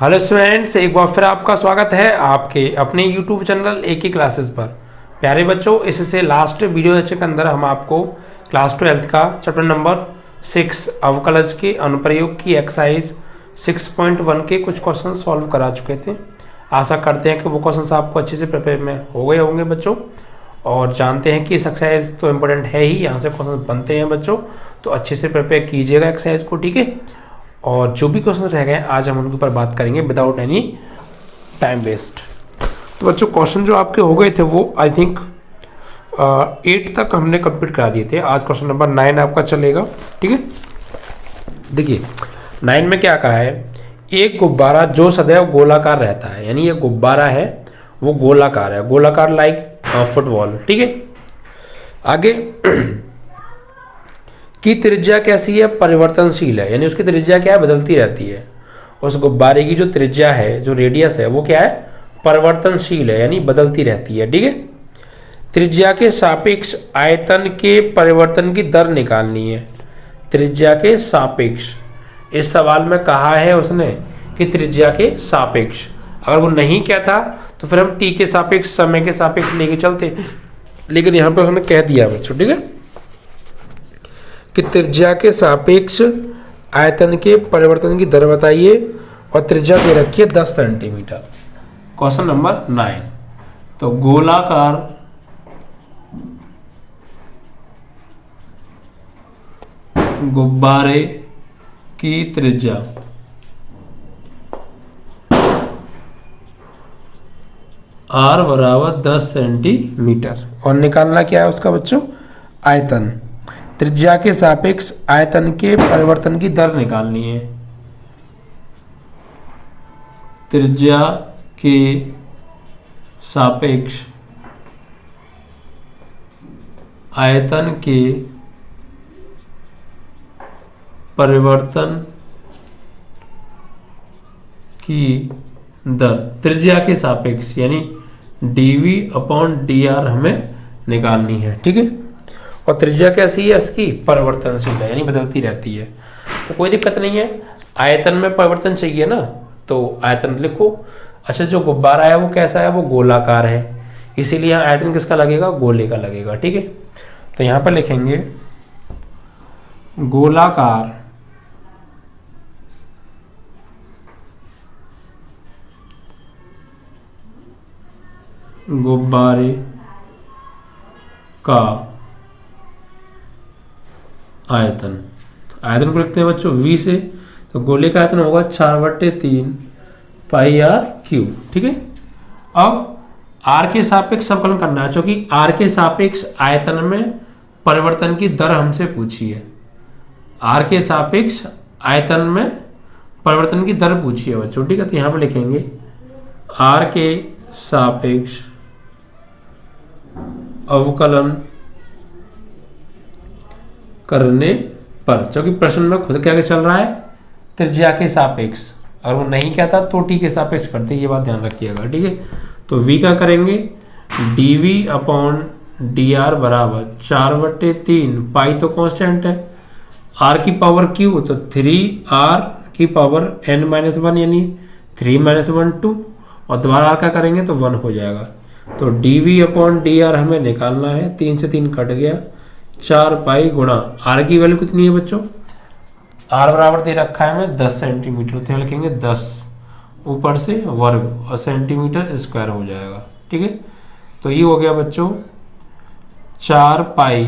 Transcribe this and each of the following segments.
Hello students, एक बार फिर आपका स्वागत है आपके अपने यूट्यूब चैनल एक ही क्लासेस पर। प्यारे बच्चों, इससे लास्ट वीडियो लेक्चर के अंदर हम आपको क्लास 12 का चैप्टर नंबर 6 अवकलज के अनुप्रयोग की एक्सरसाइज 6.1 के कुछ क्वेश्चन सॉल्व करा चुके थे। आशा करते हैं कि वो क्वेश्चन आपको अच्छे से प्रिपेयर में हो गए होंगे बच्चों, और जानते हैं कि इस एक्सरसाइज तो इम्पोर्टेंट है ही, यहाँ से क्वेश्चन बनते हैं बच्चों, तो अच्छे से प्रिपेयर कीजिएगा एक्सरसाइज को, ठीक है। और जो भी क्वेश्चन रह गए आज हम उनके ऊपर बात करेंगे विदाउट एनी टाइम वेस्ट। तो बच्चों क्वेश्चन जो आपके हो गए थे वो आई थिंक 8 तक हमने कंप्लीट करा दिए थे। आज क्वेश्चन नंबर 9 आपका चलेगा, ठीक है। देखिए 9 में क्या कहा है, एक गुब्बारा जो सदैव गोलाकार रहता है, यानी ये गुब्बारा है वो गोलाकार है, गोलाकार लाइक फुटबॉल, ठीक है। आगे की त्रिज्या कैसी है, परिवर्तनशील है, यानी उसकी त्रिज्या क्या है, बदलती रहती है। उस गुब्बारे की जो त्रिज्या है, जो रेडियस है, वो क्या है, परिवर्तनशील है, यानी बदलती रहती है, ठीक है। त्रिज्या के सापेक्ष आयतन के परिवर्तन की दर निकालनी है। त्रिज्या के सापेक्ष, इस सवाल में कहा है उसने कि त्रिज्या के सापेक्ष। अगर वो नहीं कहता तो फिर हम टी के सापेक्ष, समय के सापेक्ष लेके चलते, लेकिन यहाँ पे उसने कह दिया बच्चों, ठीक है, कि त्रिज्या के सापेक्ष आयतन के परिवर्तन की दर बताइए और त्रिज्या दे रखी है 10 सेंटीमीटर। Question number 9। तो गोलाकार गुब्बारे की त्रिज्या R बराबर 10 सेंटीमीटर, और निकालना क्या है उसका बच्चों, आयतन। त्रिज्या के सापेक्ष आयतन के परिवर्तन की दर निकालनी है। त्रिज्या के सापेक्ष आयतन के परिवर्तन की दर, त्रिज्या के सापेक्ष यानी dv/dr हमें निकालनी है, ठीक है। और त्रिज्या कैसी है इसकी, परिवर्तनशील है, यानी बदलती रहती है। तो कोई दिक्कत नहीं है, आयतन में परिवर्तन चाहिए ना, तो आयतन लिखो। अच्छा, जो गुब्बारा है वो कैसा है, वो गोलाकार है, इसीलिए आयतन किसका लगेगा, गोले का लगेगा, ठीक है। तो यहां पर लिखेंगे गोलाकार गुब्बारे का आयतन। आयतन को लिखते हैं बच्चों v से, तो गोले का आयतन होगा 4/3 पाई r क्यूब, ठीक है। अब r के सापेक्ष संकलन करना है, क्योंकि r के सापेक्ष आयतन में परिवर्तन की दर हमसे पूछी है। r के सापेक्ष आयतन में परिवर्तन की दर पूछी है बच्चों, ठीक है। तो यहां पर लिखेंगे r के सापेक्ष अवकलन करने पर, क्योंकि प्रश्न में खुद क्या चल रहा है, त्रिज्या के सापेक्ष, और वो नहीं कहता तो टी के सापेक्ष करते, ये बात ध्यान रखिएगा, ठीक है। तो v का करेंगे dv/dr बराबर 4/3 पाई, तो कांस्टेंट है, r की पावर q, तो 3r की पावर n-1 यानी 3 - 2, और दोबारा r का करेंगे तो 1 हो जाएगा। तो dv/dr हमें निकालना है, 3 से 3 कट गया, 4 पाई गुणा r की वैल्यू कितनी है बच्चों, r बराबर दे रखा है हमें 10 सेंटीमीटर, तो लिखेंगे 10 ऊपर से वर्ग और सेंटीमीटर स्क्वायर हो जाएगा, ठीक है। तो ये हो गया बच्चों 4 पाई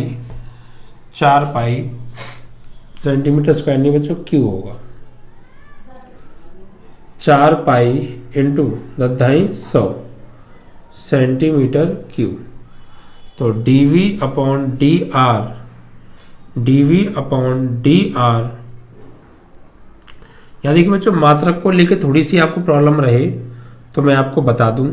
सेंटीमीटर स्क्वायर नहीं बच्चों, क्यू होगा 4 पाई इंटू 10 सेंटीमीटर क्यूब। तो dv/dr यहाँ देखिए बच्चों, मात्रक को लेकर थोड़ी सी आपको प्रॉब्लम रहे तो मैं आपको बता दूं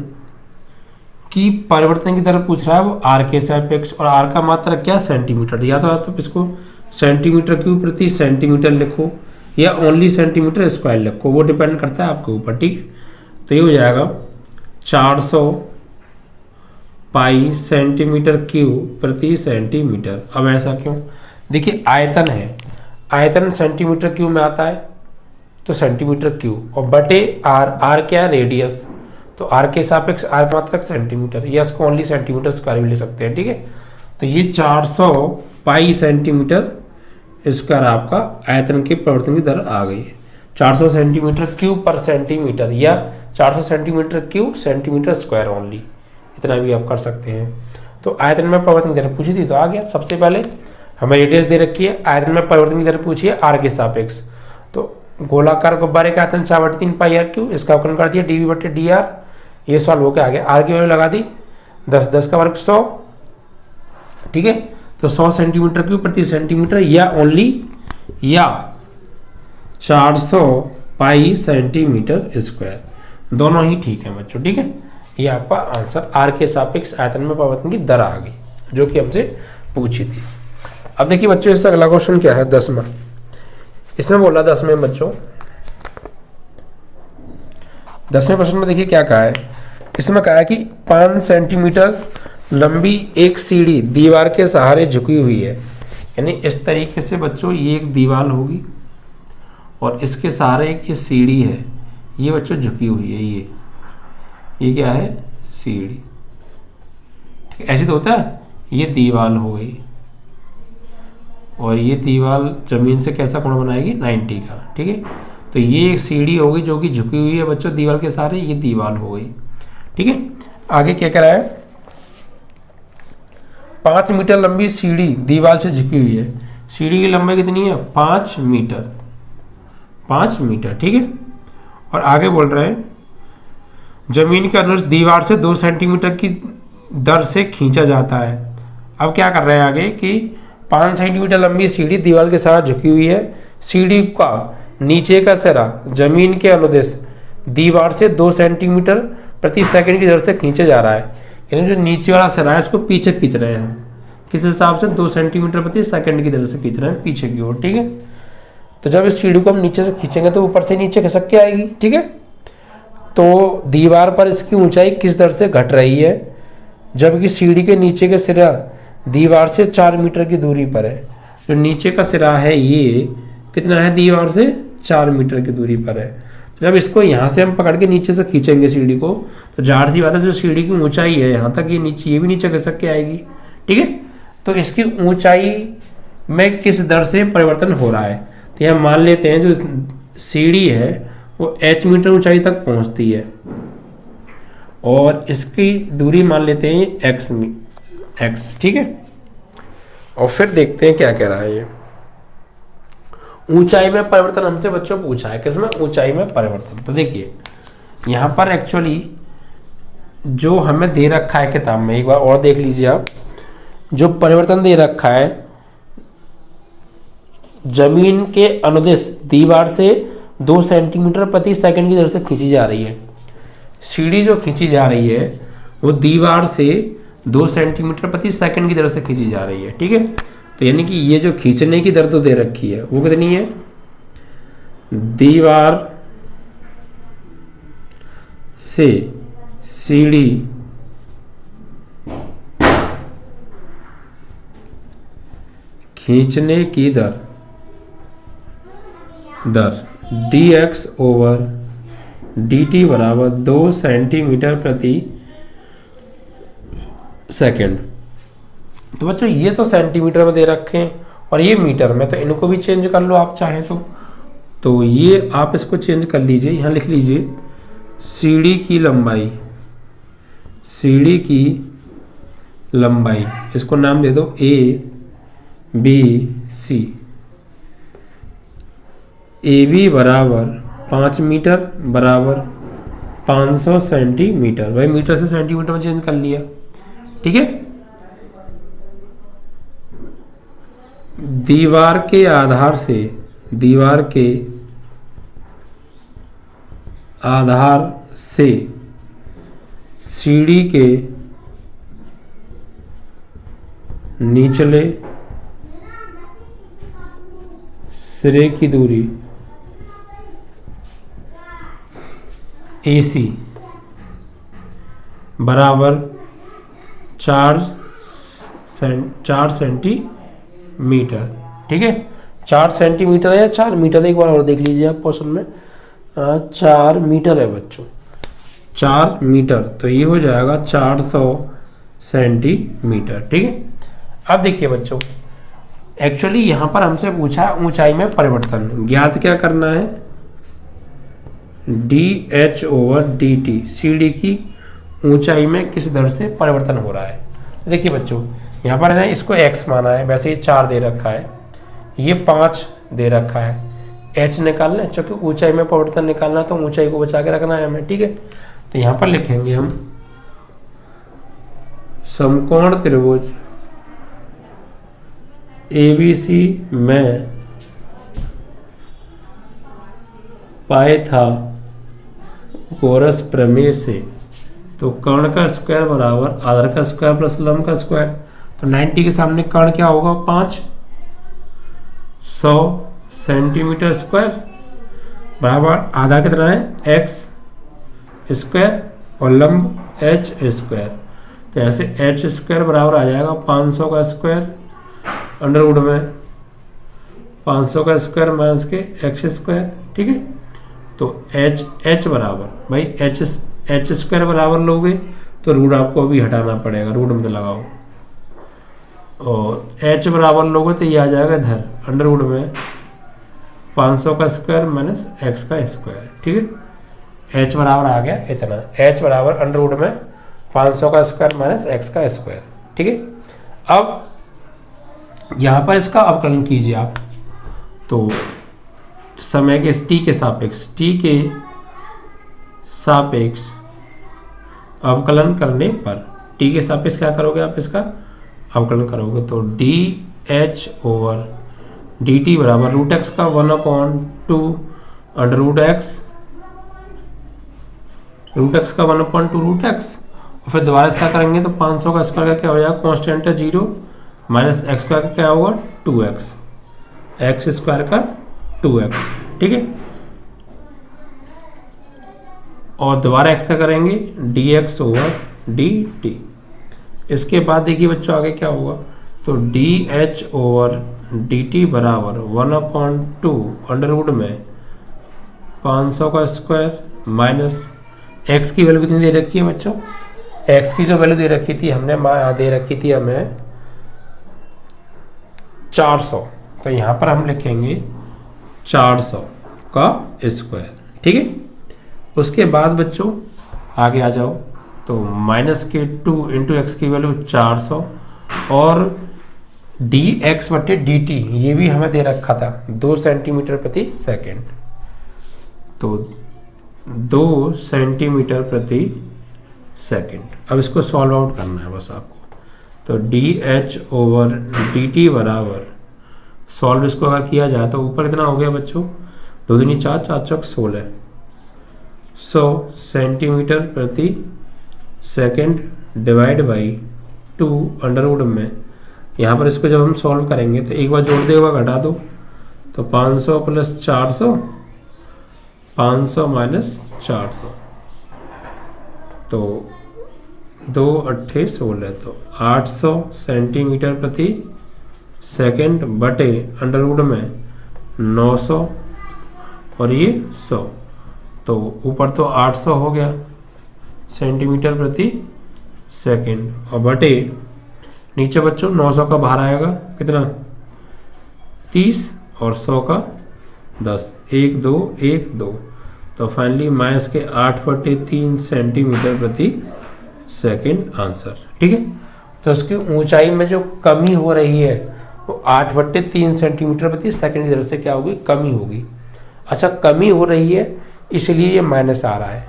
कि परिवर्तन की दर पूछ रहा है वो r के सापेक्ष, और r का मात्रक क्या, सेंटीमीटर, या तो इसको सेंटीमीटर क्यूब प्रति सेंटीमीटर लिखो या ओनली सेंटीमीटर स्क्वायर लिखो, वो डिपेंड करता है आपके ऊपर, ठीक है। तो ये हो जाएगा 400 पाई सेंटीमीटर क्यूब प्रति सेंटीमीटर। अब ऐसा क्यों, देखिए आयतन है, आयतन सेंटीमीटर क्यूब में आता है, तो सेंटीमीटर क्यूब, और बटे आर, आर क्या है रेडियस, तो आर के सापेक्ष आर का मात्रक सेंटीमीटर, या इसको ओनली सेंटीमीटर स्क्वायर भी ले सकते हैं, ठीक है। तो ये 400 पाई सेंटीमीटर स्क्वायर आपका आयतन के परिवर्तन की दर आ गई है। 400 सेंटीमीटर क्यूब पर सेंटीमीटर, या 400 centimetre cube centimetre square only, इतना भी आप कर सकते हैं। तो आयतन में परिवर्तन की दर पूछी थी तो आ गया। सबसे पहले हमें रेडियस दे रखी है, आयतन में परिवर्तन की दर पूछी है आर के सापेक्ष। तो गोलाकार गुब्बारे का आयतन 4/3 पाई आर क्यूब, इसका अवकलन कर दिया डीवी बटे डी आर, ये सॉल्व होकर आ गया। आर की वैल्यू लगा दी 10, 10 का वर्ग 100, ठीक है। तो 100 सेंटीमीटर क्यूब प्रति सेंटीमीटर, या ओनली या 400 पाई सेंटीमीटर स्क्वायर, दोनों ही ठीक है बच्चों, ठीक है। ये आपका आंसर आर के सापेक्ष आयतन में परिवर्तन की दर आ गई, जो कि हमसे पूछी थी। अब देखिए बच्चों, इससे अगला क्वेश्चन क्या है 10वां। इसमें बोला 10 में बच्चों, 10वें प्रश्न में देखिए क्या कहा है। इसमें कहा है कि 5 सेंटीमीटर लंबी एक सीढ़ी दीवार के सहारे झुकी हुई है, यानी इस तरीके से बच्चों ये एक दीवार होगी और इसके सहारे एक ये सीढ़ी है, ये बच्चों झुकी हुई है, ये क्या है सीढ़ी, ठीक है। ऐसे तो होता है, ये दीवार हो गई और ये दीवार जमीन से कैसा कोण बनाएगी 90 का, ठीक है। तो ये एक सीढ़ी होगी जो कि झुकी हुई है बच्चों दीवार के सहारे, ये दीवार हो गई, ठीक है। आगे क्या कह रहा है, 5 मीटर लंबी सीढ़ी दीवार से झुकी हुई है। सीढ़ी की लंबाई कितनी है 5 मीटर, 5 मीटर, ठीक है। और आगे बोल रहे हैं जमीन के अनुसार दीवार से 2 सेंटीमीटर की दर से खींचा जाता है। अब क्या कर रहे हैं आगे कि 5 सेंटीमीटर लंबी सीढ़ी दीवार के साथ झुकी हुई है, सीढ़ी का नीचे का सिरा जमीन के अनुदेश दीवार से 2 सेंटीमीटर प्रति सेकंड की दर से खींचा जा रहा है, यानी जो नीचे वाला सिरा है इसको पीछे खींच रहे हैं हम, किस हिसाब से 2 सेंटीमीटर प्रति सेकंड की दर से खींच रहे हैं पीछे की ओर, ठीक है। तो जब इस सीढ़ी को हम नीचे से खींचेंगे तो ऊपर से नीचे खिसक के आएगी, ठीक है। तो दीवार पर इसकी ऊंचाई किस दर से घट रही है, जबकि सीढ़ी के नीचे का सिरा दीवार से 4 मीटर की दूरी पर है। जो नीचे का सिरा है ये कितना है दीवार से 4 मीटर की दूरी पर है। जब इसको यहाँ से हम पकड़ के नीचे से खींचेंगे सीढ़ी को, तो जाहिर सी बात है जो सीढ़ी की ऊंचाई है यहाँ तक, ये नीचे, ये भी नीचे खिसक के आएगी, ठीक है। तो इसकी ऊंचाई में किस दर से परिवर्तन हो रहा है, तो यह मान लेते हैं जो सीढ़ी है वो h मीटर ऊंचाई तक पहुंचती है और इसकी दूरी मान लेते हैं x, ठीक है। और फिर देखते हैं क्या कह रहा है ये। ऊंचाई में परिवर्तन हमसे बच्चों पूछा है, किसमें ऊंचाई में परिवर्तन। तो देखिए यहाँ पर एक्चुअली जो हमें दे रखा है किताब में, एक बार और देख लीजिए आप, जो परिवर्तन दे रखा है जमीन के अनुदिश दीवार से 2 सेंटीमीटर प्रति सेकंड की दर से खींची जा रही है। सीढ़ी जो खींची जा रही है वो दीवार से 2 सेंटीमीटर प्रति सेकंड की दर से खींची जा रही है, ठीक है। तो यानी कि ये जो खींचने की दर तो दे रखी है वो कितनी है, दीवार से सीढ़ी खींचने की दर dx ओवर dt बराबर 2 सेंटीमीटर प्रति सेकंड। तो बच्चों ये तो सेंटीमीटर में दे रखे हैं और ये मीटर में, तो इनको भी चेंज कर लो आप चाहें तो ये आप इसको चेंज कर लीजिए, यहाँ लिख लीजिए सीढ़ी की लंबाई, इसको नाम दे दो A B C। AB बराबर 5 मीटर बराबर 500 सेंटीमीटर, भाई मीटर से सेंटीमीटर में चेंज कर लिया, ठीक है। दीवार के आधार से सीढ़ी के निचले सिरे की दूरी AC बराबर 4 सेंटीमीटर, ठीक है। 4 सेंटीमीटर है या 4 मीटर, एक बार और देख लीजिए आप क्वेश्चन में। 4 मीटर है बच्चों, 4 मीटर, तो ये हो जाएगा 400 सेंटीमीटर। ठीक है, अब देखिए बच्चों, एक्चुअली यहाँ पर हमसे पूछा ऊंचाई में परिवर्तन ज्ञात क्या करना है, dh/dt, सीढ़ी की ऊंचाई में किस दर से परिवर्तन हो रहा है। तो देखिए बच्चों, यहाँ पर है ना, इसको x माना है, वैसे ही 4 दे रखा है, ये 5 दे रखा है, h निकालना है, क्योंकि ऊंचाई में परिवर्तन निकालना तो ऊंचाई को बचा के रखना है हमें। ठीक है, तो यहाँ पर लिखेंगे हम समकोण त्रिभुज ABC में पाइथागोरस प्रमेय से, तो कर्ण का स्क्वायर बराबर आधार का स्क्वायर प्लस लंब का स्क्वायर, तो 90 के सामने कर्ण क्या होगा 5, 100 सेंटीमीटर स्क्वायर बराबर आधा कितना है x स्क्वायर और लंब h स्क्वायर, तो ऐसे h स्क्वायर बराबर आ जाएगा 500 का स्क्वायर अंडर रूट में 500 का स्क्वायर माइनस के x स्क्वायर। ठीक है, तो h बराबर भाई h स्क्वायर बराबर लोगे तो रूट आपको अभी हटाना पड़ेगा, रूट मत लगाओ, और h बराबर लोगे तो ये आ जाएगा इधर अंडर रूट में 500 का स्क्वायर माइनस x का स्क्वायर। ठीक है, h बराबर आ गया इतना, h बराबर अंडर रूट में 500 का स्क्वायर माइनस x का स्क्वायर। ठीक है, अब यहाँ पर इसका अवकलन कीजिए आप, तो समय के t के सापेक्ष अवकलन करने पर t के सापेक्ष क्या करोगे आप, इसका अवकलन करोगे, तो dh/dt बराबर रूट एक्स का 1/2 अंडर रूट एक्स का 1/2 रूट एक्स, और फिर दोबारा इसका करेंगे तो 500 का स्क्वायर का क्या हो जाएगा, कांस्टेंट है 0 माइनस एक्स स्क्वायर का क्या होगा 2x, एक्स स्क्वायर का 2x। ठीक है, और दोबारा x का करेंगे dx/dt। इसके बाद देखिए बच्चों आगे क्या होगा, तो dh/dt बराबर 1/2 अंडर रूट में 500 का स्क्वायर माइनस x की वैल्यू कितनी दे रखी है बच्चों, x की जो वैल्यू दे रखी थी हमने, दे रखी थी हमें 400, तो यहाँ पर हम लिखेंगे 400 का स्क्वायर। ठीक है, उसके बाद बच्चों आगे आ जाओ, तो माइनस के 2 इंटू एक्स की वैल्यू 400 और dx/dt ये भी हमें दे रखा था 2 सेंटीमीटर प्रति सेकेंड, तो 2 सेंटीमीटर प्रति सेकेंड। अब इसको सॉल्व आउट करना है बस आपको, तो dh/dt बराबर सॉल्व इसको अगर किया जाए तो ऊपर कितना हो गया बच्चों, 2 दूनी 4 4 चौक 16, 100 सेंटीमीटर प्रति second divide by 2 under root में, यहाँ पर इसको जब हम सॉल्व करेंगे तो एक बार जोड़ दे हुआ घटा दो, तो 500 प्लस 400, 500 माइनस 400, तो 2 8 16, तो 800 सेंटीमीटर प्रति सेकेंड बटे अंडर रूट में 900 और ये 100, तो ऊपर तो 800 हो गया सेंटीमीटर प्रति सेकेंड, और बटे नीचे बच्चों 900 का बाहर आएगा कितना 30 और 100 का 10, 1 2 1 2, तो फाइनली माइनस के 8/3 सेंटीमीटर प्रति सेकेंड आंसर। ठीक है, तो उसकी ऊंचाई में जो कमी हो रही है वो 8/3 सेंटीमीटर प्रति सेकेंड की दर से क्या होगी, कमी होगी। अच्छा, कमी हो रही है इसलिए ये माइनस आ रहा है,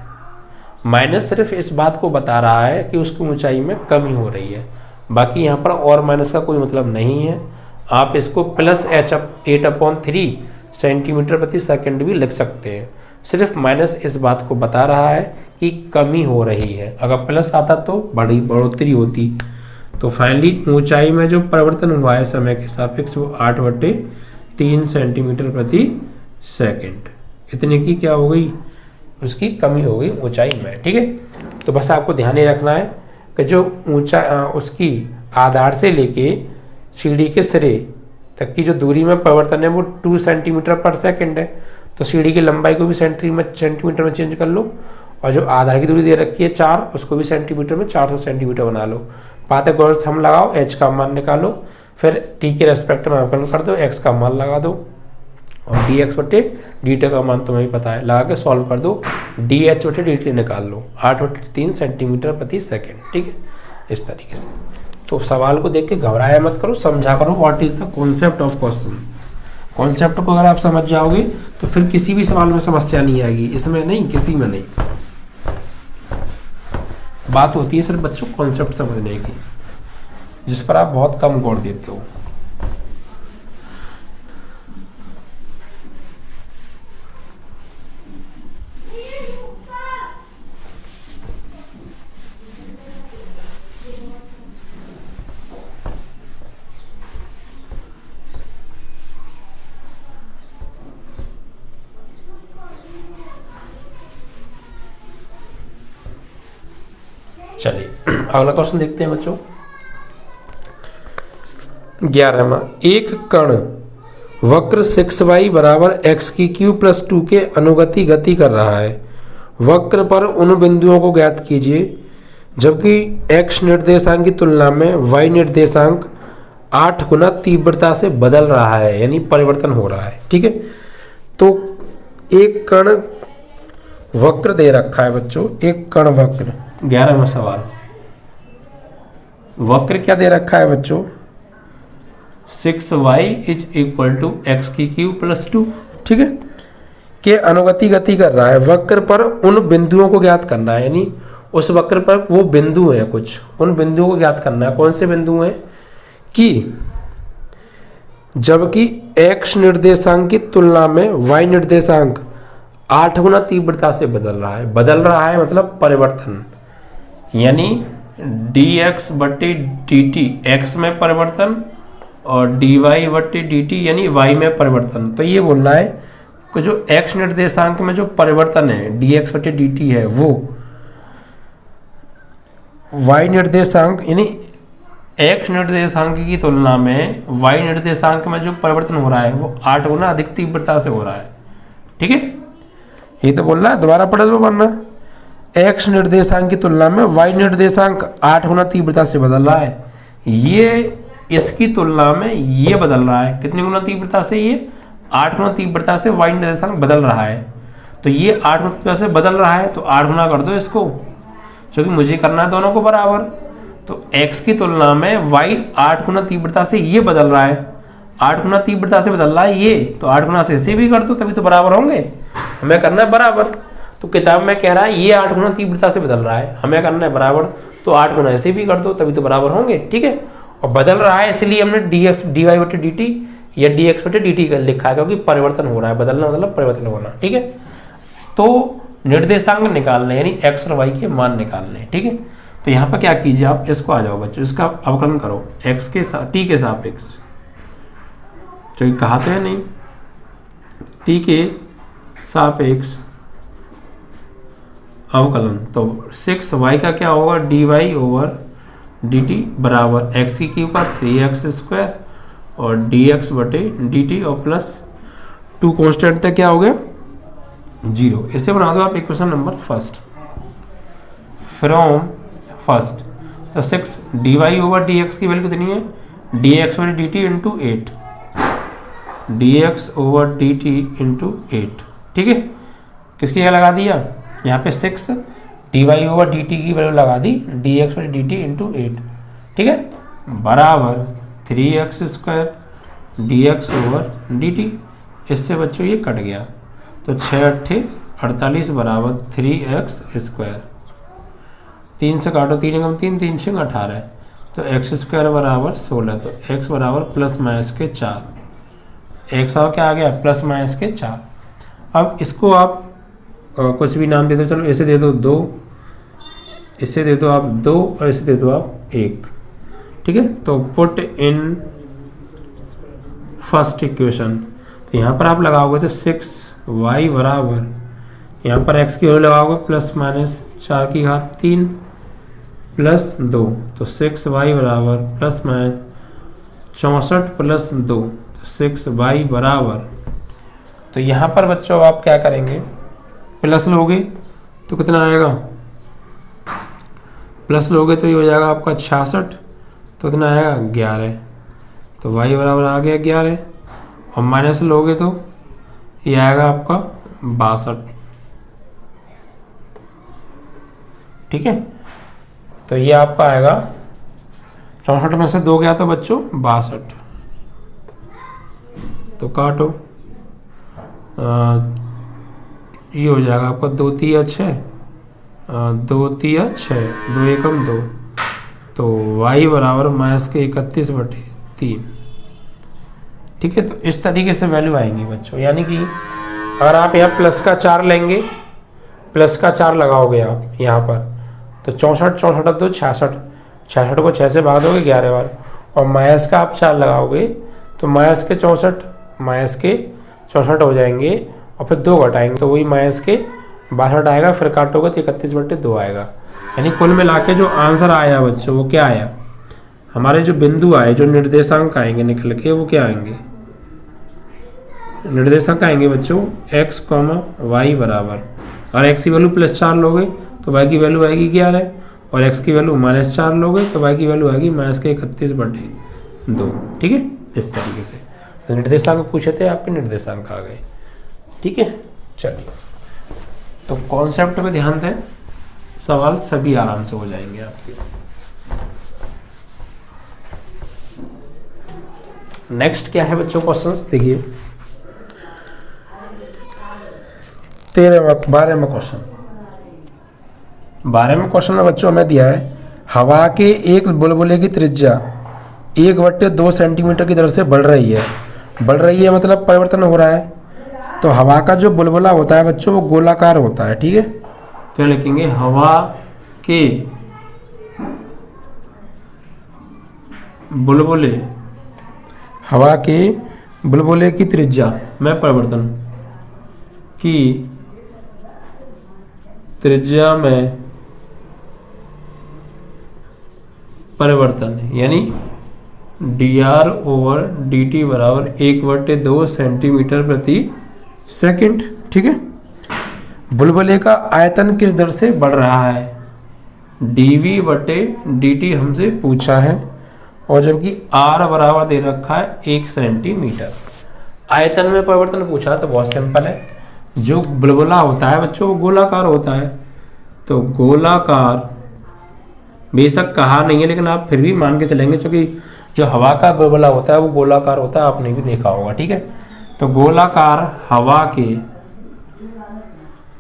माइनस सिर्फ इस बात को बता रहा है कि उसकी ऊंचाई में कमी हो रही है, बाकी यहाँ पर और माइनस का कोई मतलब नहीं है। आप इसको प्लस 8/3 सेंटीमीटर प्रति सेकेंड भी लिख सकते हैं, सिर्फ माइनस इस बात को बता रहा है कि कमी हो रही है, अगर प्लस आता तो बड़ी बढ़ोतरी होती। तो फाइनली ऊंचाई में जो परिवर्तन हुआ है समय के सापेक्ष वो 8/3 सेंटीमीटर प्रति सेकेंड, इतने की क्या हो गई, उसकी कमी हो गई ऊंचाई में। ठीक है, तो बस आपको ध्यान ही रखना है कि जो ऊंचा उसकी आधार से लेके सीढ़ी के सिरे तक की जो दूरी में परिवर्तन है वो 2 सेंटीमीटर पर सेकंड है। तो सीढ़ी की लंबाई को भी सेंटीमीटर में चेंज कर लो, और जो आधार की दूरी दे रखी है 4, उसको भी सेंटीमीटर में 400 सेंटीमीटर बना लो। पाइथागोरस थंब लगाओ, h का मान निकालो, फिर t के रेस्पेक्ट में अवकलन कर दो, x का मान लगा दो, और dx बटे dt का मान तुम्हें ही पता है, लगा के सॉल्व कर दो, dh बटे dt निकाल लो, 8/3 सेंटीमीटर प्रति सेकंड। ठीक है, इस तरीके से। तो सवाल को देख के घबराया मत करो, समझा करो what is the concept of question. Concept को अगर आप समझ जाओगे तो फिर किसी भी सवाल में समस्या नहीं आएगी, इसमें नहीं, किसी में नहीं। बात होती है सिर्फ बच्चों कॉन्सेप्ट समझने की, जिस पर आप बहुत कम गौर देते हो। चलिए अगला क्वेश्चन देखते हैं बच्चों। 11वां, एक कण वक्र 6y बराबर x की क्यू प्लस 2 के अनुगति गति कर रहा है। वक्र पर उन बिंदुओं को ज्ञात कीजिए जबकि x निर्देशांक की तुलना में y निर्देशांक 8 गुना तीव्रता से बदल रहा है, यानी परिवर्तन हो रहा है। ठीक है, तो एक कण वक्र दे रखा है बच्चों, एक कण वक्र। 11वां सवाल, वक्र क्या दे रखा है बच्चों? 6y is equal to x की क्यू प्लस 2। ठीक है, के अनुगति गति कर रहा है। वक्र पर उन बिंदुओं को ज्ञात करना है, यानी उस वक्र पर वो बिंदु हैं कुछ, उन बिंदुओं को ज्ञात करना है। कौन से बिंदु हैं? कि जबकि x निर्देशांक की तुलना में y निर्देशांक 8 गुना तीव्रता से बदल रहा है। बदल रहा है मतलब परिवर्तन, यानी dx बटे dt x में परिवर्तन और dy बटे dt यानी y में परिवर्तन। तो ये बोल रहा है कि जो x निर्देशांक में जो परिवर्तन है dx बटे dt है वो y निर्देशांक यानी x निर्देशांक की तुलना में y निर्देशांक में जो परिवर्तन हो रहा है वो 8 गुना अधिक तीव्रता से हो रहा है। ठीक है, ये तो बोल रहा है, दोबारा पढ़ लो वरना। x निर्देशांक की तुलना में y निर्देशांक 8 गुना तीव्रता से बदल रहा है। ये इसकी तुलना में ये बदल रहा है, कितनी गुना तीव्रता से? ये 8 गुना तीव्रता से y निर्देशांक बदल रहा है। तो ये 8 गुना तीव्रता से बदल रहा है तो 8 गुना कर दो इसको, क्योंकि मुझे करना है दोनों को बराबर। तो x की तुलना में y 8 गुना तीव्रता से ये बदल रहा है, 8 गुना तीव्रता से बदल रहा है ये, तो 8 गुना से इसे भी कर दो, तभी तो बराबर होंगे। हमें करना है बराबर, तो किताब में कह रहा है ये 8 गुना तीव्रता से बदल रहा है, हमें करना है बराबर, तो 8 गुना ऐसे भी कर दो, तभी तो बराबर होंगे। ठीक है, और बदल रहा है इसलिए हमने dx dy बटे dt या dx बटे dt का लिखा है, क्योंकि परिवर्तन हो रहा है। बदलना मतलब परिवर्तन होना। ठीक है, तो निर्देशांक निकालने यानी x और y के मान निकालने। ठीक है, तो यहाँ पर क्या कीजिए आप, इसको आ जाओ बच्चों, इसका अवकलन करो x के साथ t के सापेक्ष, जो कहा तो है नहीं, t के सापेक्ष अवकलन। तो 6y का क्या होगा? dy ओवर dt बराबर x की क्यू का 3x स्क्वायर और dx बटे dt और प्लस 2 कॉन्स्टेंट है, क्या हो गया? 0। इसे बना दो आप equation number first. From first तो 6 dy ओवर dx की वैल्यू कितनी है? dx बटे dt into 8, dx over dt into 8। ठीक है, किसकी जगह लगा दिया? यहाँ पे 6 dy ओवर dt की वैल्यू लगा दी, dx बटे dt इंटू 8। ठीक है, बराबर 3x square dx over dt। इससे बच्चों ये कट गया, तो 6 8 48 बराबर 3x स्क्वायर। 3 से काटो, 3 एकम 3, 3 6 18, तो x स्क्वायर बराबर 16। तो x बराबर प्लस माइनस के 4, x और क्या आ गया? प्लस माइनस के 4। अब इसको आप कुछ भी नाम दे दो, चलो इसे दे दो 2, इसे दे दो आप 2 और इसे दे दो आप 1। ठीक है, तो पुट इन फर्स्ट इक्वेशन, तो यहाँ पर आप लगाओगे तो 6y बराबर, यहाँ पर x की वैल्यू लगाओगे प्लस माइनस 4 की घात 3 प्लस 2, तो 6y बराबर प्लस माइनस 64 प्लस 2, तो 6y बराबर, तो यहाँ पर बच्चों आप क्या करेंगे, प्लस लोगे तो कितना आएगा, प्लस लोगे तो ये हो जाएगा आपका 66, तो कितना आएगा 11, तो y बराबर आ गया 11, और माइनस लोगे तो ये आएगा आपका 62। ठीक है, तो ये आपका आएगा 64 में से 2 गया तो बच्चों 62, तो काटो, ये हो जाएगा आपका 2 3 6, 2 3 6, 2 एकम 2, तो y बराबर -31/3। ठीक है, तो इस तरीके से वैल्यू आएंगी बच्चों, यानी कि अगर आप यहाँ प्लस का 4 लेंगे, प्लस का 4 लगाओगे आप यहाँ पर, तो 64 64 2 66, 66 को 6 से भाग दोगे 11 बार, और माइनस का आप 4 लगाओगे तो माइनस के 64 हो जाएंगे, और फिर 2 घटाएंगे तो वही माइनस के 62 आएगा, फिर काटोगे तो 31/2 आएगा। यानी कुल मिला के जो आंसर आया बच्चों वो क्या आया, हमारे जो बिंदु आए, जो निर्देशांक आएंगे निकल के, वो क्या आएंगे, निर्देशांक आएंगे बच्चों x, y बराबर, और x की वैल्यू +4 लोगे तो y की वैल्यू आएगी 11, और x की वैल्यू -4 लोगे तो y की वैल्यू आएगी -31/2। ठीक है, इस तरीके से तो निर्देशांक पूछे थे, आपके निर्देशांक आ गए। ठीक है, चलिए तो कॉन्सेप्ट पे ध्यान दें, सवाल सभी आराम से हो जाएंगे आपके। नेक्स्ट क्या है बच्चों क्वेश्चंस, देखिए 12वें क्वेश्चन में बच्चों हमें दिया है, हवा के एक बुलबुले की त्रिज्या 1/2 सेंटीमीटर की दर से बढ़ रही है, मतलब परिवर्तन हो रहा है। तो हवा का जो बुलबुला होता है बच्चों वो गोलाकार होता है। ठीक है, तो लिखेंगे हवा के बुलबुले की त्रिज्या में परिवर्तन की त्रिज्या में परिवर्तन, यानी dr/dt बराबर 1/2 सेंटीमीटर प्रति सेकंड। ठीक है, बुलबुले का आयतन किस दर से बढ़ रहा है, dv/dt हमसे पूछा है, और जबकि r बराबर दे रखा है 1 सेंटीमीटर। आयतन में परिवर्तन पूछा तो बहुत सिंपल है, जो बुलबुला होता है बच्चों वो गोलाकार होता है, तो गोलाकार बेशक कहा नहीं है लेकिन आप फिर भी मान के चलेंगे, क्योंकि जो हवा का बुलबुला होता है वो गोलाकार होता है, आपने भी देखा होगा। ठीक है, तो गोलाकार हवा के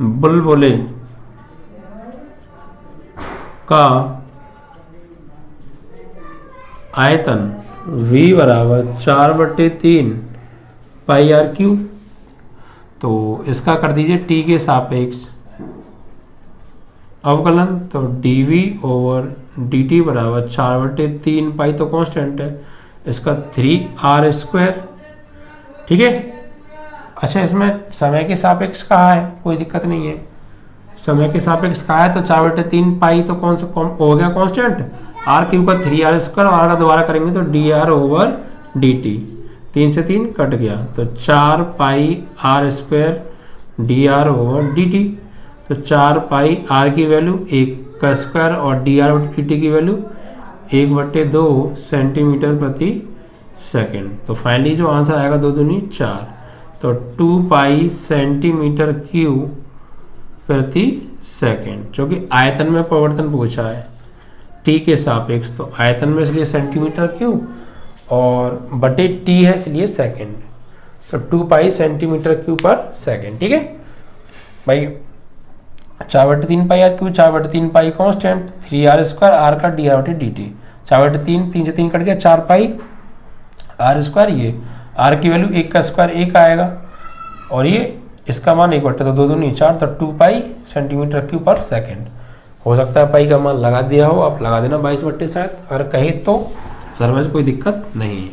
बुलबुले का आयतन v बराबर 4/3 πr3। तो इसका कर दीजिए t के सापेक्ष अवकलन, तो dv/dt बराबर 4/3 पाई तो कांस्टेंट है, इसका 3r²। ठीक है, अच्छा इसमें समय के सापेक्ष कहा है, कोई दिक्कत नहीं है, समय के सापेक्ष कहा है तो 4/3 पाई तो कौन सा हो गया कांस्टेंट, r³ का 3r², और r का दोबारा करेंगे तो dr/dt, 3 से 3 कट गया, तो 4 पाई r² dr/dt, तो 4 पाई r की वैल्यू 1² और dr/dt की वैल्यू 1/2 सेंटीमीटर प्रति सेकंड। तो फाइनली जो आंसर आएगा 2 दूनी 4, तो 2 पाई सेंटीमीटर क्यूब प्रति सेकंड, जो कि आयतन में परिवर्तन पूछा है t के सापेक्ष, तो आयतन में इसलिए सेंटीमीटर क्यूब और बटे t है इसलिए सेकंड, तो 2 पाई सेंटीमीटर क्यूब पर सेकंड। ठीक है भाई, 4/3 पाई r क्यूब, 4/3 पाई कांस्टेंट, 3r² r का dr/dt, 4/3 3 से 3 कट गया, 4 पाई r², ये r की वैल्यू 1² 1 आएगा, और ये इसका मान 1/2, तो 2 दूनी 4, तो 2 पाई सेंटीमीटर क्यूब पर सेकंड। हो सकता है पाई का मान लगा दिया हो, आप लगा देना 22 शायद अगर कहे तो, अदरवाइज कोई दिक्कत नहीं है।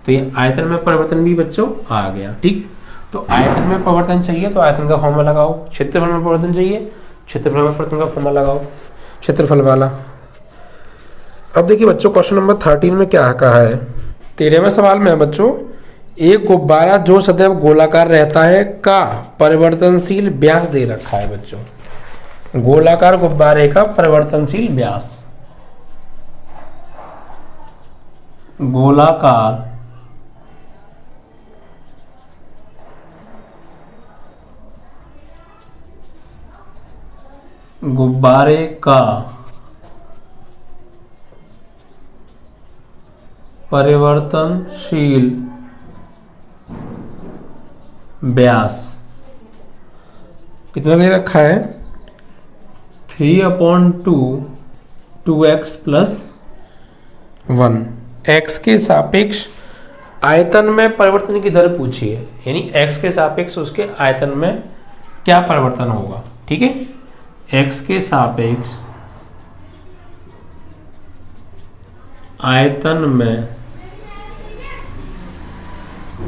तो ये आयतन में परिवर्तन भी बच्चों आ गया। ठीक, तो आयतन में परिवर्तन चाहिए तो आयतन का फॉर्मूला लगाओ, क्षेत्रफल में परिवर्तन चाहिए क्षेत्रफल में परिवर्तन का फॉर्मूला लगाओ, क्षेत्रफल वाला। अब देखिए बच्चों क्वेश्चन नंबर 13 में क्या कहा है, 13वें सवाल में है बच्चों, एक गुब्बारा जो सदैव गोलाकार रहता है का परिवर्तनशील व्यास दे रखा है बच्चों। गोलाकार गुब्बारे का परिवर्तनशील व्यास, गोलाकार गुब्बारे का परिवर्तनशील व्यास कितना दे रखा है 3/2 2x + 1। x के सापेक्ष आयतन में परिवर्तन की दर पूछी है, यानी x के सापेक्ष उसके आयतन में क्या परिवर्तन होगा। ठीक है, x के सापेक्ष आयतन में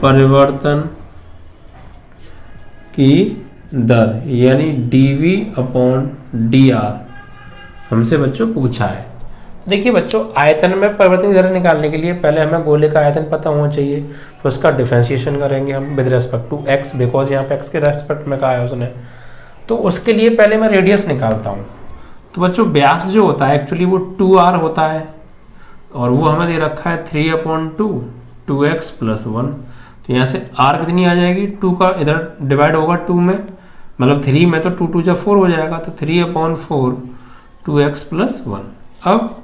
परिवर्तन की दर यानी dV/dr हमसे बच्चों पूछा है। देखिए बच्चों, आयतन में परिवर्तन की दर निकालने के लिए पहले हमें गोले का आयतन पता होना चाहिए, फिर उसका डिफरेंशिएशन करेंगे हम with respect to x, because यहाँ पे x के रेस्पेक्ट में कहा है उसने। तो उसके लिए पहले मैं रेडियस निकालता हूँ। तो बच्चों व्यास जो होता है एक्चुअली वो 2r होता है, और वो हमें दे रखा है 3/2 2x + 1। तो यहाँ से r कितनी आ जाएगी, 2 का इधर डिवाइड होगा 2 में, मतलब 3 में तो 2 2 जा 4 हो जाएगा, तो 3/4 2x + 1। अब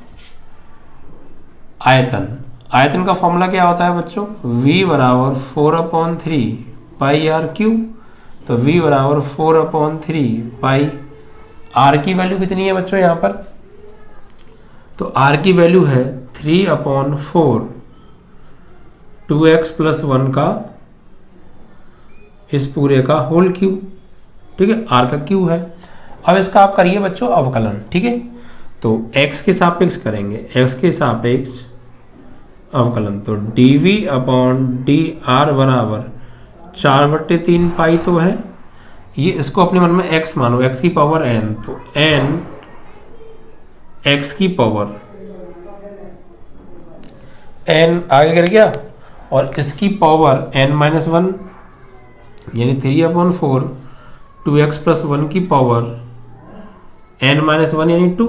आयतन का फॉर्मूला क्या होता है बच्चों, v = 4/3 πr³। तो v = 4/3 पाई, r की वैल्यू कितनी है बच्चों यहाँ पर, तो r की वैल्यू है 3/4 2x + 1 का इस पूरे का होल क्यूब। ठीक है, r का क्यूब है। अब इसका आप करिए बच्चों अवकलन। ठीक है, तो x के सापेक्ष करेंगे, x के सापेक्ष अवकलन, तो dV/dr बराबर 4/3 पाई तो है ये, इसको अपने मन में x मानो, x की पावर n, तो n x की पावर n आगे कर गया, और इसकी पावर n-1 यानी 3/4 2x + 1 की पावर n-1 यानी 2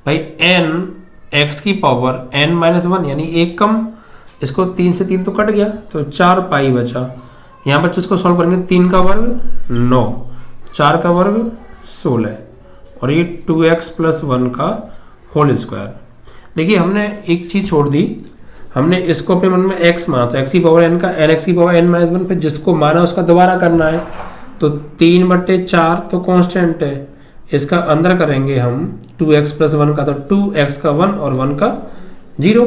भाई n x की पावर n-1 यानी 1 कम, इसको 3 से 3 तो कट गया, तो 4 पाई बचा। यहाँ बच्चों इसको सॉल्व करेंगे, 3 का वर्ग 9, 4 का वर्ग 16, और ये 2x + 1 का होल स्क्वायर। देखिए हमने एक चीज छोड़ दी, हमने इसको अपने मन में x माना, तो x की पावर n का nx की पावर n-1 पे जिसको माना उसका दोबारा करना है। तो 3/4 तो कांस्टेंट है, इसका अंदर करेंगे हम 2x + 1 का, तो 2x का 1 और 1 का 0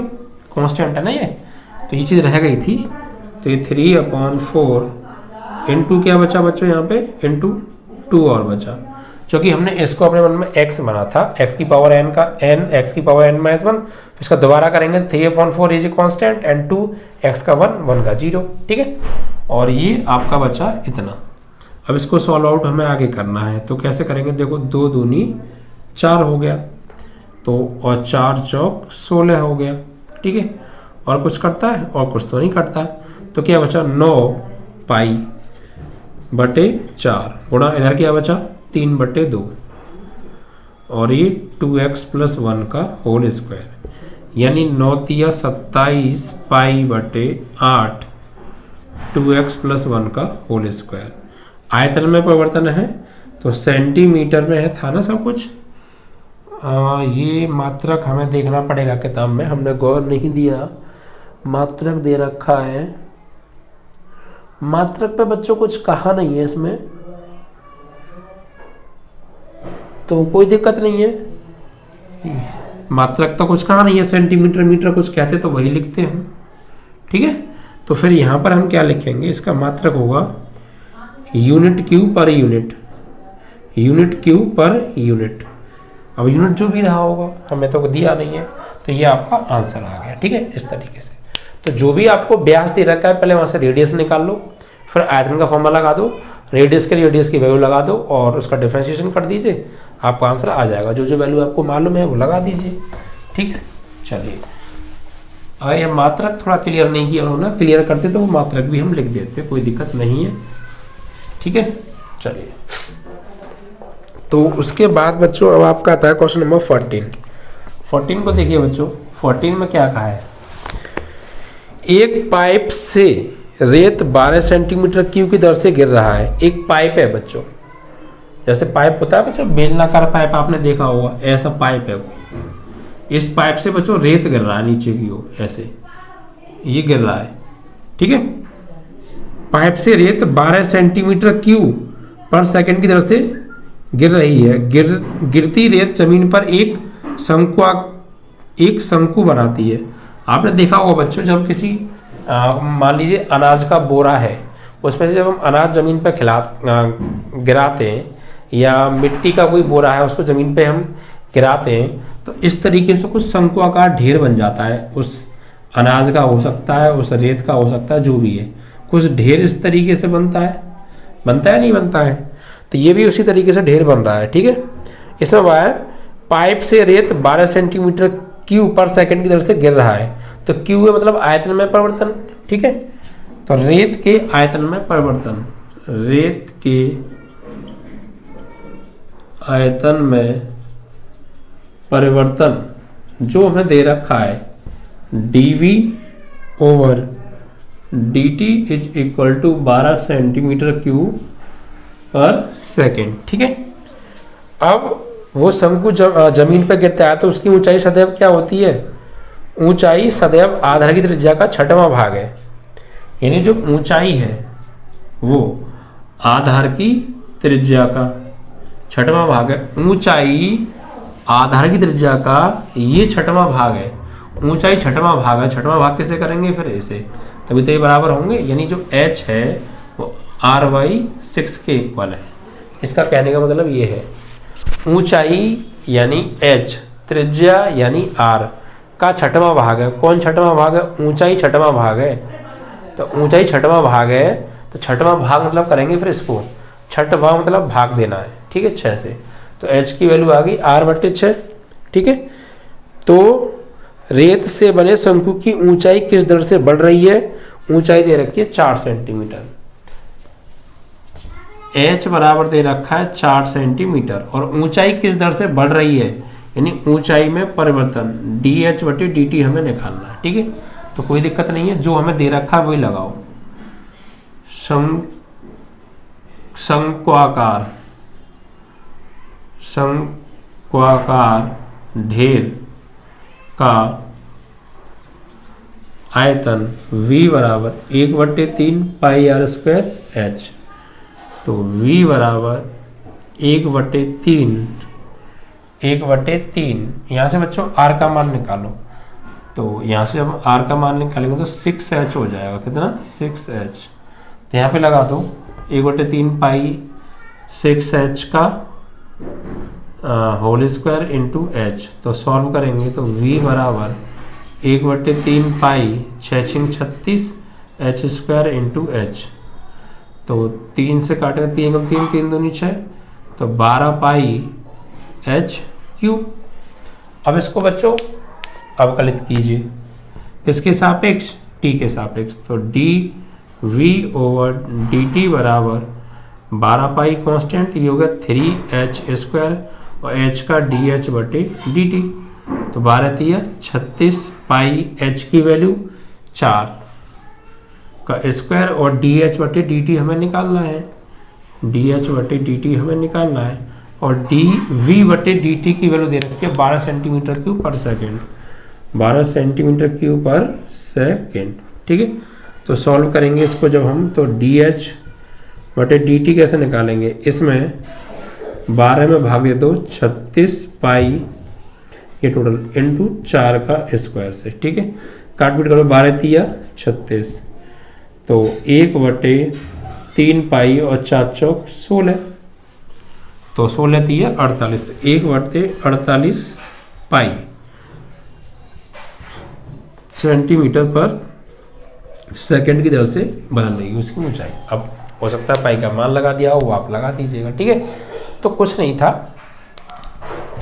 कांस्टेंट है ना ये, तो ये चीज़ रह गई थी। तो ये 3/4 इंटू क्या बचा बच्चों यहाँ पे, इंटू 2 और बचा, क्योंकि हमने इसको अपने मन में x बना था, x की पावर n का n, x की पावर n-1, इसका दोबारा करेंगे 3/4 is a constant and 2 x का 1 1 का 0। ठीक है, और ये आपका बचा इतना। अब इसको सॉल्व आउट हमें आगे करना है, तो कैसे करेंगे, देखो 2 दूनी 4 हो गया, तो और 4 चौक 16 हो गया। ठीक है, और कुछ करता है, और कुछ तो नहीं करता, तो क्या बचा 9 π/4 गुणा इधर क्या बचा 3/2, और ये 2x + 1 का होल स्क्वायर, यानी 9 × 27 π/8 2x + 1 का होल स्क्वायर। आयतन में परिवर्तन है तो सेंटीमीटर में है, था ना सब कुछ। ये मात्रक हमें देखना पड़ेगा किताब में, हमने गौर नहीं दिया, मात्रक दे रखा है, मात्रक पे बच्चों कुछ कहा नहीं है इसमें, तो कोई दिक्कत नहीं है। मात्रक तो कुछ कहा नहीं है, सेंटीमीटर मीटर कुछ कहते तो वही लिखते हैं। ठीक है, तो फिर यहाँ पर हम क्या लिखेंगे, इसका मात्रक होगा unit Q per unit, unit Q per unit. अब यूनिट जो भी रहा होगा, हमें तो दिया नहीं है, तो ये आपका आंसर आ गया। ठीक है, इस तरीके से। तो जो भी आपको व्यास दे रखा है पहले वहां से रेडियस निकाल लो, फिर आयतन का फॉर्मूला लगा दो, रेडियस की वैल्यू लगा दो और उसका डिफरेंशिएशन कर दीजिए, आपका आंसर आ जाएगा। जो जो वैल्यू आपको मालूम है वो लगा दीजिए। ठीक है, चलिए अगर ये मात्रक थोड़ा क्लियर नहीं किया हो ना, क्लियर करते तो वो मात्रक भी हम लिख देते, कोई दिक्कत नहीं है। ठीक है, चलिए। तो उसके बाद बच्चों अब आपका आता है क्वेश्चन नंबर 14 को देखिए बच्चों। 14 में क्या कहा है, एक पाइप से रेत 12 सेंटीमीटर क्यूब की दर से गिर रहा है। एक पाइप है बच्चों, जैसे पाइप होता है बच्चों, बेलनाकार पाइप आपने देखा होगा, ऐसा पाइप है। इस पाइप से बच्चों रेत गिर रहा है नीचे की ओर, ऐसे ये गिर रहा है। ठीक है, पाइप से रेत 12 सेंटीमीटर क्यूब पर सेकंड की दर से गिर रही है। गिरती रेत जमीन पर एक शंकु बनाती है। आपने देखा होगा बच्चों, जब किसी मान लीजिए अनाज का बोरा है, उसमें से जब हम अनाज जमीन पर गिराते हैं, या मिट्टी का कोई बोरा है उसको जमीन पे हम गिराते हैं, तो इस तरीके से कुछ शंकुआकार ढेर बन जाता है। उस अनाज का हो सकता है, उस रेत का हो सकता है, जो भी है, कुछ ढेर इस तरीके से बनता है नहीं बनता है। तो ये भी उसी तरीके से ढेर बन रहा है। ठीक है, इसमें हुआ है पाइप से रेत 12 सेंटीमीटर क्यूब पर सेकंड की दर से गिर रहा है। तो क्यू है मतलब आयतन में परिवर्तन। ठीक है, तो रेत के आयतन में परिवर्तन, रेत के आयतन में परिवर्तन जो हमें दे रखा है dv over dt is equal to 12 centimetre cube पर सेकेंड। ठीक है, अब वो शंकु जमीन पर गिरता है तो उसकी ऊंचाई सदैव क्या होती है, ऊंचाई सदैव आधार की त्रिज्या का छठवां भाग है। यानी जो ऊंचाई है वो आधार की त्रिज्या का छठवां भाग है। ऊंचाई आधार की त्रिज्या का ये छठवां भाग है, ऊंचाई छठवां भाग है। छठवां भाग कैसे करेंगे फिर ऐसे, तभी तो ये बराबर होंगे। यानी जो h है वो r/6 के इक्वल है। इसका कहने का मतलब ये है, ऊंचाई यानी h, त्रिज्या यानी r का छठवां भाग है। कौन छठवां भाग है, ऊंचाई छठवां भाग है। तो ऊंचाई छठवां भाग है, तो छठवां भाग मतलब करेंगे फिर इसको, छठवां मतलब भाग देना है। ठीक है, 6 से, तो h की वैल्यू आ गई r/6। ठीक है, तो रेत से बने शंकु की ऊंचाई किस दर से बढ़ रही है, ऊंचाई दे रखी है 4 सेंटीमीटर, h बराबर दे रखा है 4 सेंटीमीटर, और ऊंचाई किस दर से बढ़ रही है, यानी ऊंचाई में परिवर्तन dh/dt हमें निकालना है। ठीक है, तो कोई दिक्कत नहीं है, जो हमें दे रखा है वही लगाओ। शंक्वाकार ढेर का आयतन v बराबर 1/3 पाई r² h। तो v बराबर 1/3 यहाँ से बच्चों r का मान निकालो। तो यहाँ से जब r का मान निकालेंगे तो 6h हो जाएगा। कितना, 6h। तो यहाँ पे लगा दो 1/3 पाई 6h का होल स्क्वायर इंटू h। तो सॉल्व करेंगे तो v बराबर 1/3 पाई 6×36 h² इंटू h। तो 3 से काटेगा, 3 3 दूनी 6, तो 12 पाई h³। अब इसको बच्चों अवकलित कीजिए, किसके सापेक्ष, t के सापेक्ष। तो dv/dt बराबर 12 पाई कांस्टेंट, ये होगा 3h² और h का dh/dt। तो 12 3 36 पाई h की वैल्यू 4 का स्क्वायर, और dh/dt हमें निकालना है, dh/dt हमें निकालना है, और dv/dt की वैल्यू दे रखी है 12 सेंटीमीटर क्यूब पर सेकेंड, 12 सेंटीमीटर क्यूब पर सेकेंड। ठीक है, तो सॉल्व करेंगे इसको जब हम, तो dh/dt कैसे निकालेंगे, इसमें 12 में भाग दे दो 36 पाई ये टोटल इंटू 4 का स्क्वायर से। ठीक है, काटपीट करो, 12 3 36, तो 1/3 पाई और 4 चौक 16, तो 16 3 48, तो 1/48 पाई सेंटीमीटर पर सेकंड की दर से बदल देगी उसकी ऊंचाई। अब हो सकता है पाई का मान लगा दिया हो, वो आप लगा दीजिएगा। ठीक है, तो कुछ नहीं था,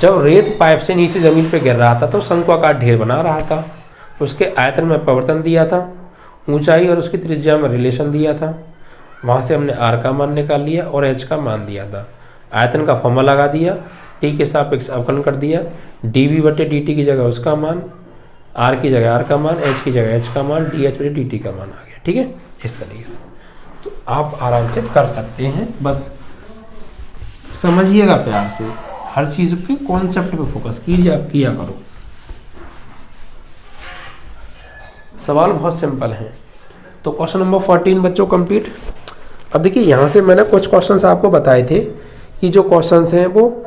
जब रेत पाइप से नीचे जमीन पे गिर रहा था तो शंक्वाकार ढेर बना रहा था, उसके आयतन में परिवर्तन दिया था, ऊंचाई और उसकी त्रिज्या में रिलेशन दिया था, वहाँ से हमने r का मान निकाल लिया और h का मान दिया था। आयतन का फॉर्मूला लगा दिया, t के सापेक्ष अवकलन कर दिया, dv/dt की जगह उसका मान, r की जगह r का मान, h की जगह h का मान, dh/dt का मान आ गया। ठीक है, इस तरीके से तो आप आराम से कर सकते हैं। बस समझिएगा प्यार से, हर चीज़ के कॉन्सेप्ट पे फोकस कीजिए, आप किया करो। सवाल बहुत सिंपल है। तो क्वेश्चन नंबर 14 बच्चों कंप्लीट। अब देखिए यहाँ से मैंने कुछ क्वेश्चंस आपको बताए थे कि जो क्वेश्चंस हैं वो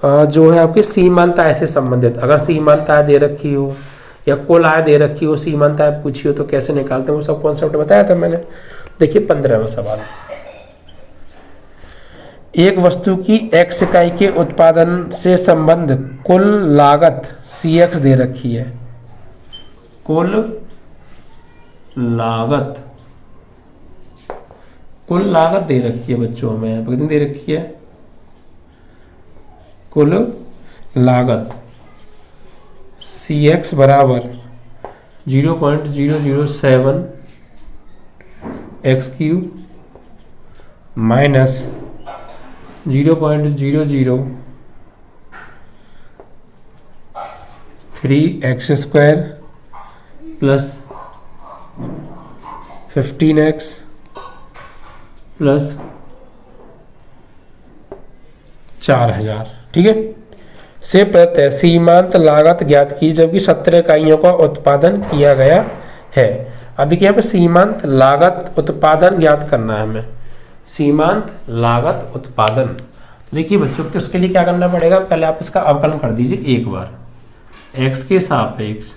जो है आपकी सीमांत से संबंधित, अगर सीमांत आय दे रखी हो या कुल आय दे रखी हो, सीमांत आय पूछी हो तो कैसे निकालते हैं, वो सब कॉन्सेप्ट बताया था मैंने। देखिए 15वां सवाल, एक वस्तु की x इकाई के उत्पादन से संबंध कुल लागत cx दे रखी है। कुल लागत दे रखी है बच्चों में, यहाँ पर कितनी दे रखी है, कुल लागत cx बराबर 0.007 x³ minus 0.003x² plus 15x plus 4000। ठीक है, से प्रत्यय सीमांत लागत ज्ञात की जबकि 17 इकाइयों का उत्पादन किया गया है। अब देखिए यहाँ पे सीमांत लागत उत्पादन ज्ञात करना है हमें, सीमांत लागत उत्पादन। देखिए बच्चों के उसके लिए क्या करना पड़ेगा, पहले आप इसका अवकलन कर दीजिए एक बार, x के सापेक्ष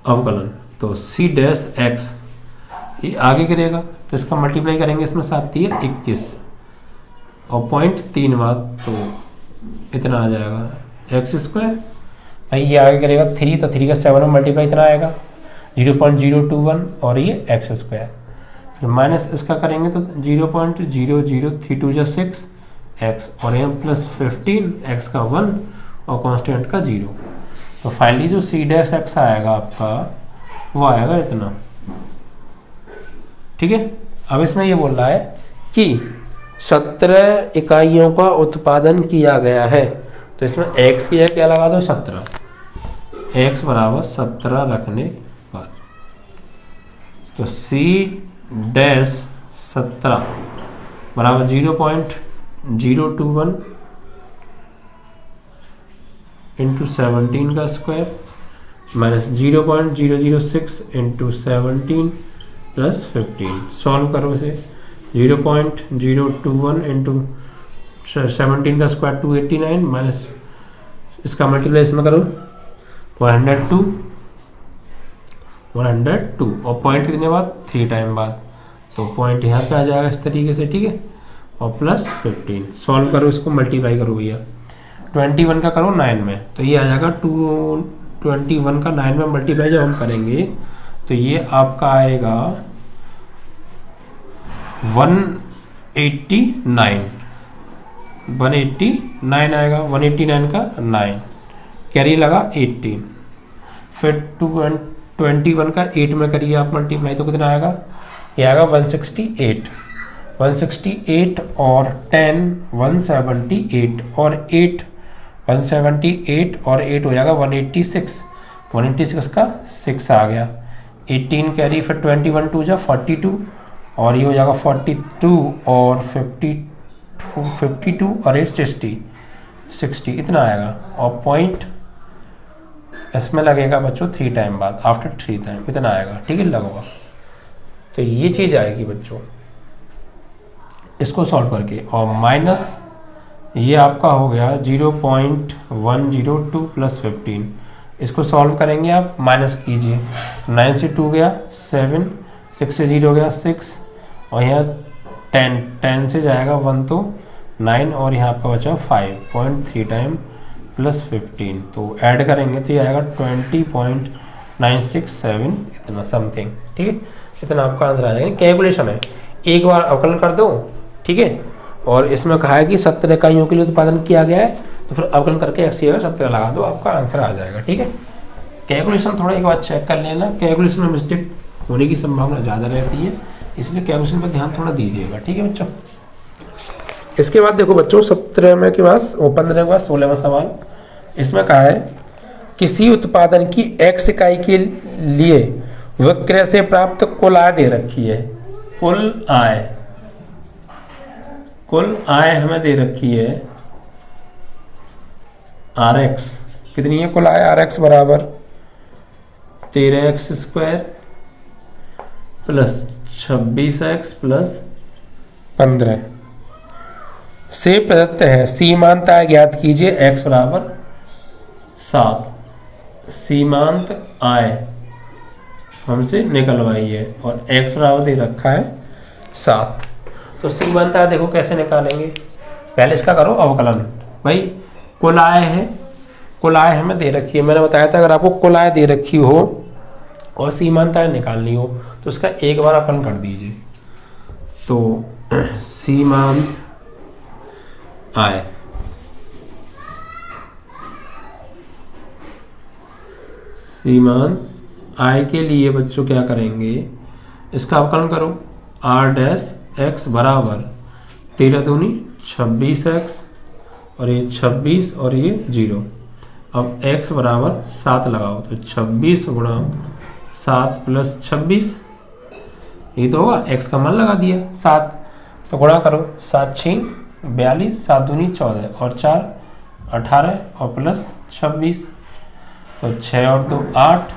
अवकलन, तो c' x ये आगे गिरेगा तो इसका मल्टीप्लाई करेंगे इसमें 7 × 21 और 0.3 बाद तो इतना आ जाएगा x²। भाई ये आगे करेगा 3 तो 3 का 7 में मल्टीप्लाई इतना आएगा 0.021 और ये x²। फिर माइनस इसका करेंगे तो 0.0032 × 6 x और यहाँ प्लस 15 x का 1 और कांस्टेंट का 0। तो फाइनली जो c' x आएगा आपका वो आएगा इतना। ठीक है, अब इसमें ये बोल रहा है कि 17 इकाइयों का उत्पादन किया गया है, तो इसमें x की जगह क्या लगा दो 17, x बराबर 17 रखने पर तो c' 17 बराबर 0.021 इंटू 17 का square minus 0.006 into 17 plus 15। Solve करो इसे, 0.021 इंटू 17 का स्क्वायर 289 माइनस इसका मल्टीप्लाई इसमें करो 102 और पॉइंट कितने बाद 3 टाइम बाद, तो पॉइंट यहाँ पे आ जाएगा इस तरीके से। ठीक है, और प्लस 15 सॉल्व करो, इसको मल्टीप्लाई करो भैया, 21 का करो 9 में तो ये आ जाएगा 221 का 9 में मल्टीप्लाई जब हम करेंगे तो ये आपका आएगा 189 आएगा, 189 का 9 कैरी लगा 18, फिर 21 का 8 में करिए आप मल्टीप्लाई तो कितना आएगा, ये आएगा 168 और 10 178 और 8 178 और 8 हो जाएगा 186 का 6 आ गया, 18 कैरी, फिर 21 2 जा 42 और ये हो जाएगा 42 और 52 और 8 60 इतना आएगा। और पॉइंट इसमें लगेगा बच्चों 3 टाइम बाद, आफ्टर 3 टाइम इतना आएगा। ठीक है, लगेगा तो ये चीज़ आएगी बच्चों इसको सॉल्व करके। और माइनस ये आपका हो गया 0.102 प्लस 15, इसको सॉल्व करेंगे आप, माइनस कीजिए, 9 से 2 गया 7, 6 से 0 गया 6 और यहाँ 10 से जाएगा 1 तो 9 और यहाँ आपका बचा 5.3 टाइम प्लस 15, तो ऐड करेंगे तो ये आएगा 20.967 इतना समथिंग। ठीक है, इतना आपका आंसर आ जाएगा। कैलकुलेशन है, एक बार अवकलन कर दो। ठीक है, और इसमें कहा है कि 17 इकाइयों के लिए उत्पादन किया गया है तो फिर अवकलन करके x की जगह 17 लगा दो, आपका आंसर आ जाएगा। ठीक है, कैलकुलेशन थोड़ा एक बार चेक कर लेना, कैलकुलेशन में मिस्टेक होने की संभावना ज़्यादा रहती है, इसलिए कैलकुलेशन पर ध्यान थोड़ा दीजिएगा, ठीक है बच्चों। इसके बाद देखो बच्चों 17वें के बाद 15वें के बाद 16वां सवाल, इसमें कहा है किसी उत्पादन की x इकाई के लिए विक्रय से प्राप्त कुल आय दे रखी है। कुल आय हमें दे रखी है Rx, कितनी है कुल आय? Rx बराबर 13x square plus 26x plus 15 से प्रदत्त है। सीमांत आय ज्ञात कीजिए, x बराबर 7। सीमांत आय हमसे निकलवाई है और x बराबर दे रखा है 7। तो सीमांत आय देखो कैसे निकालेंगे, पहले इसका करो अवकलन। भाई कुल आय है, कुल आय हमें दे रखी है, मैंने बताया था अगर आपको कुल आय दे रखी हो और सीमांत आय निकालनी हो तो उसका एक बार अवकलन कर दीजिए। तो सीमांत आय के लिए बच्चों क्या करेंगे, इसका अवकलन करो। r डैश x बराबर 13 दूनी 26x और ये 26 और ये 0। अब x बराबर 7 लगाओ तो 26 गुणा 7 प्लस 26, ये तो होगा, x का मान लगा दिया 7, तो गुणा करो 7 6 42, 7 दूनी 14 और 4 18 और प्लस 26, तो 6 और 2 8,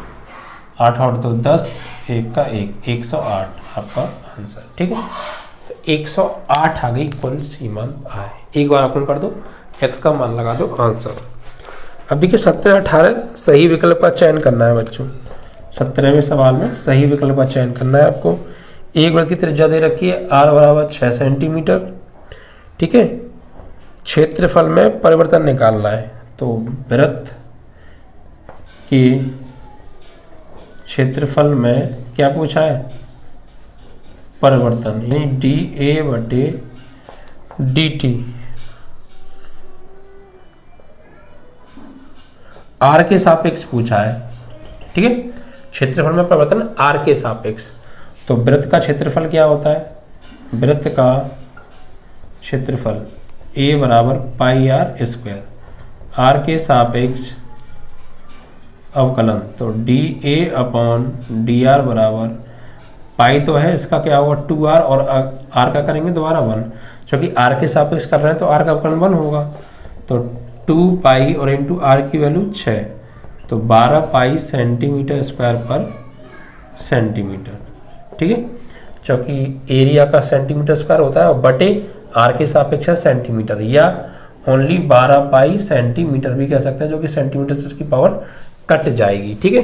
8 और 2 10, 1 का 1, 108 आपका आंसर, ठीक है। तो 108 आ गई कुल सीमांत आय। एक बार अपन कर दो, x का मान लगा दो, आंसर। अभी के 17 18 सही विकल्प का चयन करना है बच्चों। 17वें सवाल में सही विकल्प का चयन करना है आपको। एक वृत्त की त्रिज्या दे रखी है r बराबर 6 सेंटीमीटर, ठीक है। क्षेत्रफल में परिवर्तन निकालना है, तो वृत्त के क्षेत्रफल में क्या पूछा है? परिवर्तन, यानी dA बटे dt r के सापेक्ष पूछा है, ठीक है। क्षेत्रफल में परिवर्तन r के सापेक्ष, तो वृत्त का क्षेत्रफल क्या होता है? वृत्त का क्षेत्रफल a बराबर पाई r स्क्वायर, r के सापेक्ष अवकलन, तो dA अपॉन dr बराबर पाई तो है, इसका क्या होगा 2r और r का करेंगे दोबारा 1, क्योंकि r के सापेक्ष कर रहे हैं तो r का अवकलन 1 होगा, तो 2 पाई और इंटू r की वैल्यू 6, तो 12 पाई सेंटीमीटर स्क्वायर पर सेंटीमीटर, ठीक है। क्योंकि एरिया का सेंटीमीटर स्क्वायर होता है और बटे r के सापेक्ष सेंटीमीटर, या ओनली 12 पाई सेंटीमीटर भी कह सकते हैं, जो कि सेंटीमीटर से इसकी पावर कट जाएगी, ठीक है।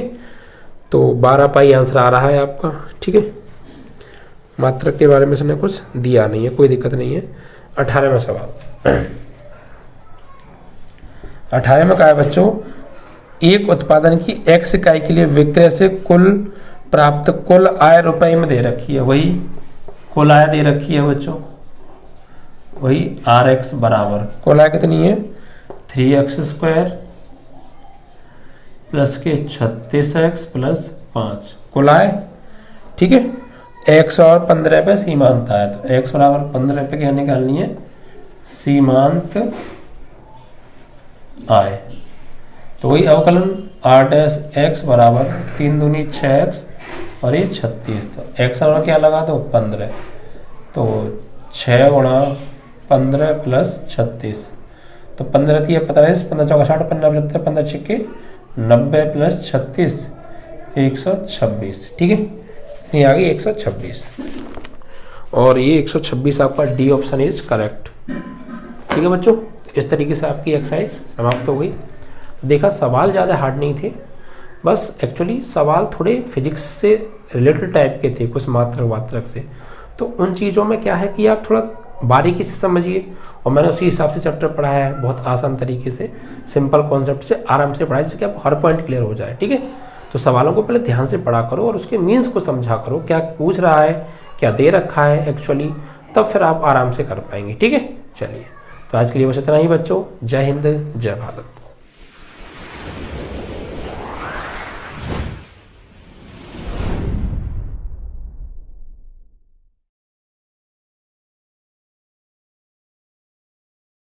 तो 12 पाई आंसर आ रहा है आपका, ठीक है। मात्रक के बारे में इसने कुछ दिया नहीं है, कोई दिक्कत नहीं है। 18वां सवाल, 18 में कहा है बच्चों, एक उत्पादन की x इकाई के लिए विक्रय से कुल प्राप्त कुल आय रुपए में दे रखी है। वही कुल आय दे रखी है बच्चों, वही Rx बराबर कुल आय कितनी है? 3x स्क्वायर प्लस के 36x प्लस 5 कुल आय, ठीक है। x और 15 पे सीमांत आय, तो x बराबर 15 पे क्या निकालनी है? सीमांत आय, तो वही अवकलन r डैश x बराबर 3 दूनी 6x और ये 36, तो x और क्या लगा दो 15, तो 6 गुणा 15 प्लस 36, तो 15 थी 45, 15 चौका 60, 15 75, 15 छिक्के 90 प्लस 36 126, ठीक है। ये आ गई 126 और ये 126 आपका डी ऑप्शन इज करेक्ट, ठीक है बच्चों। इस तरीके से आपकी एक्सरसाइज समाप्त हो गई। देखा सवाल ज़्यादा हार्ड नहीं थे, बस एक्चुअली सवाल थोड़े फिजिक्स से रिलेटेड टाइप के थे, कुछ मात्रक से, तो उन चीज़ों में क्या है कि आप थोड़ा बारीकी से समझिए, और मैंने उसी हिसाब से चैप्टर पढ़ाया है, बहुत आसान तरीके से, सिंपल कॉन्सेप्ट से आराम से पढ़ाया, जिससे कि आप हर पॉइंट क्लियर हो जाए, ठीक है। तो सवालों को पहले ध्यान से पढ़ा करो और उसके मीन्स को समझा करो, क्या पूछ रहा है, क्या दे रखा है एक्चुअली, तब फिर आप आराम से कर पाएंगे, ठीक है। चलिए, तो आज के लिए बस इतना ही बच्चों। जय हिंद, जय भारत।